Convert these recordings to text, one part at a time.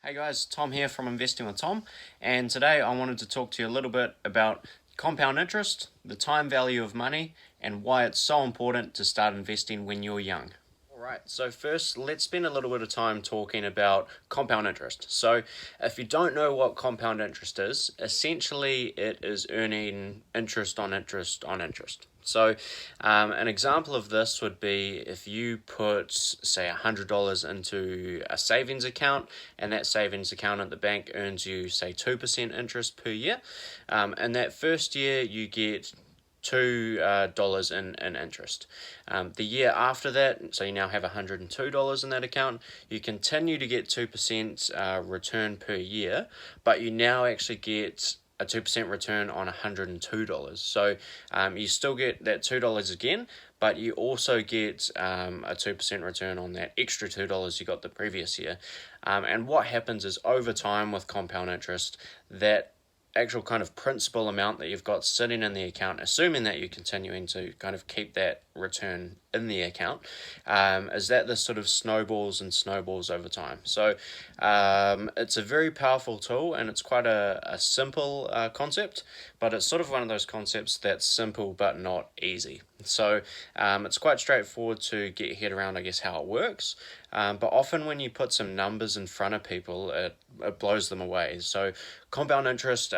Hey guys, Tom here from Investing with Tom, and today I wanted to talk to you a little bit about compound interest, the time value of money, and why it's so important to start investing when you're young. Alright, so first let's spend a little bit of time talking about compound interest. So, if you don't know what compound interest is, essentially it is earning interest on interest on interest. So, an example of this would be if you put, say, $100 into a savings account, and that savings account at the bank earns you, say, 2% interest per year. In that first year, you get $2 in interest. The year after that, so you now have $102 in that account, you continue to get 2% return per year, but you now actually get a 2% return on $102. So you still get that $2 again, but you also get a 2% return on that extra $2 you got the previous year. And what happens is over time with compound interest, that actual kind of principal amount that you've got sitting in the account, assuming that you're continuing to kind of keep that return in the account, is that this sort of snowballs and snowballs over time. So it's a very powerful tool, and it's quite a simple concept, but it's sort of one of those concepts that's simple but not easy. So it's quite straightforward to get your head around, I guess, how it works. But often when you put some numbers in front of people, it blows them away. So compound interest,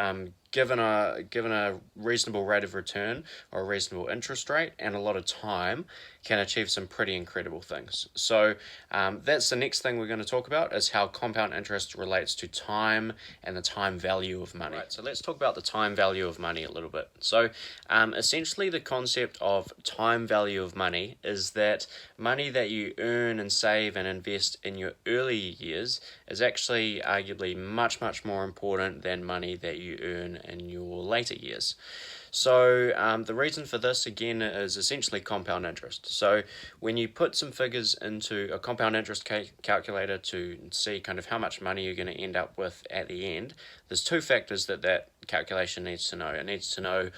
given a reasonable rate of return or a reasonable interest rate and a lot of time, can achieve some pretty incredible things. So that's the next thing we're going to talk about, is how compound interest relates to time and the time value of money. Right, so let's talk about the time value of money a little bit. So essentially the concept of time value of money is that money that you earn and save and invest in your early years is actually arguably much more important than money that you earn in your later years. So the reason for this, again, is essentially compound interest. So when you put some figures into a compound interest calculator to see kind of how much money you're going to end up with at the end, there's two factors that calculation needs to know. It needs to know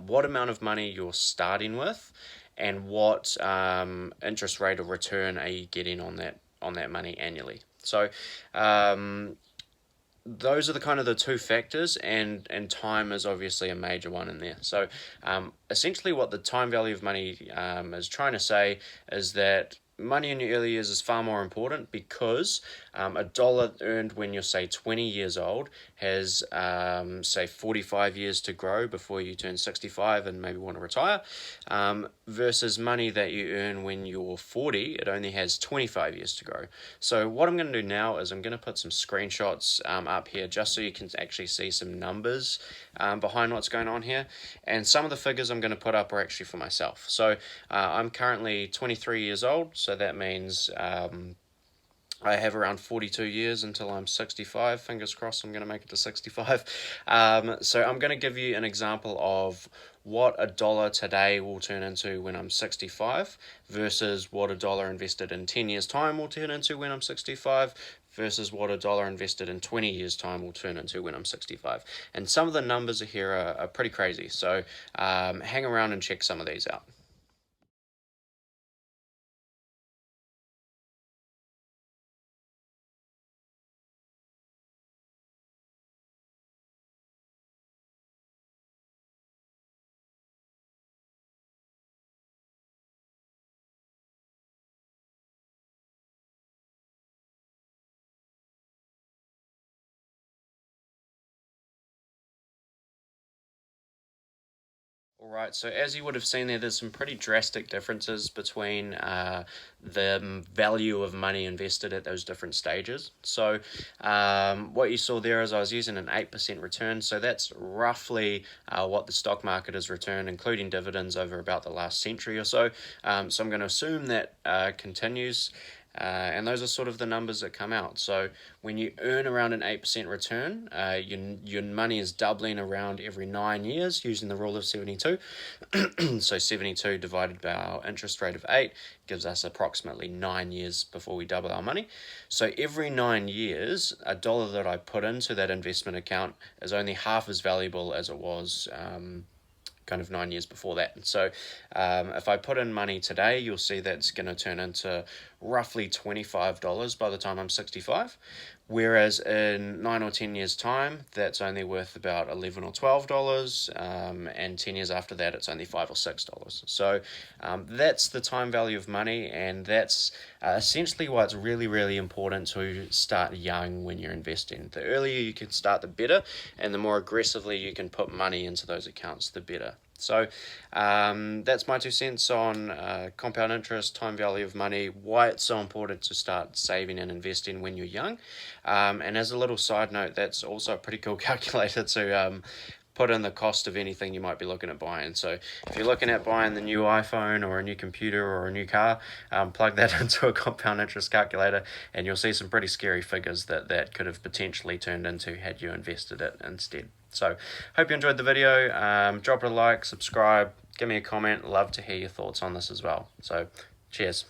what amount of money you're starting with, and what interest rate or return are you getting on that money annually. So those are the kind of the two factors, and time is obviously a major one in there. So essentially what the time value of money is trying to say is that money in your early years is far more important, because a dollar earned when you're, say, 20 years old has, say, 45 years to grow before you turn 65 and maybe want to retire, versus money that you earn when you're 40, it only has 25 years to grow. So what I'm going to do now is I'm going to put some screenshots up here just so you can actually see some numbers behind what's going on here. And some of the figures I'm going to put up are actually for myself. So I'm currently 23 years old, so that means I have around 42 years until I'm 65. Fingers crossed I'm going to make it to 65. So I'm going to give you an example of what a dollar today will turn into when I'm 65 versus what a dollar invested in 10 years' time will turn into when I'm 65 versus what a dollar invested in 20 years' time will turn into when I'm 65. And some of the numbers here are pretty crazy. So hang around and check some of these out. All right, so as you would have seen there's some pretty drastic differences between the value of money invested at those different stages. So what you saw there is I was using an 8% return, so that's roughly what the stock market has returned, including dividends, over about the last century or so. So I'm going to assume that continues. And those are sort of the numbers that come out. So when you earn around an 8% return, your money is doubling around every 9 years using the rule of 72. So 72 divided by our interest rate of 8 gives us approximately 9 years before we double our money. So every 9 years, a dollar that I put into that investment account is only half as valuable as it was kind of 9 years before that. So if I put in money today, you'll see that's going to turn into roughly $25 by the time I'm 65. Whereas in 9 or 10 years' time, that's only worth about $11 or $12, and 10 years after that, it's only $5 or $6. So that's the time value of money, and that's essentially why it's really, really important to start young when you're investing. The earlier you can start, the better, and the more aggressively you can put money into those accounts, the better. So that's my 2 cents on compound interest, time value of money, why it's so important to start saving and investing when you're young. And as a little side note, that's also a pretty cool calculator to put in the cost of anything you might be looking at buying. So if you're looking at buying the new iPhone or a new computer or a new car, plug that into a compound interest calculator, and you'll see some pretty scary figures that could have potentially turned into had you invested it instead. So hope you enjoyed the video. Drop it a like, subscribe, give me a comment. Love to hear your thoughts on this as well. So cheers.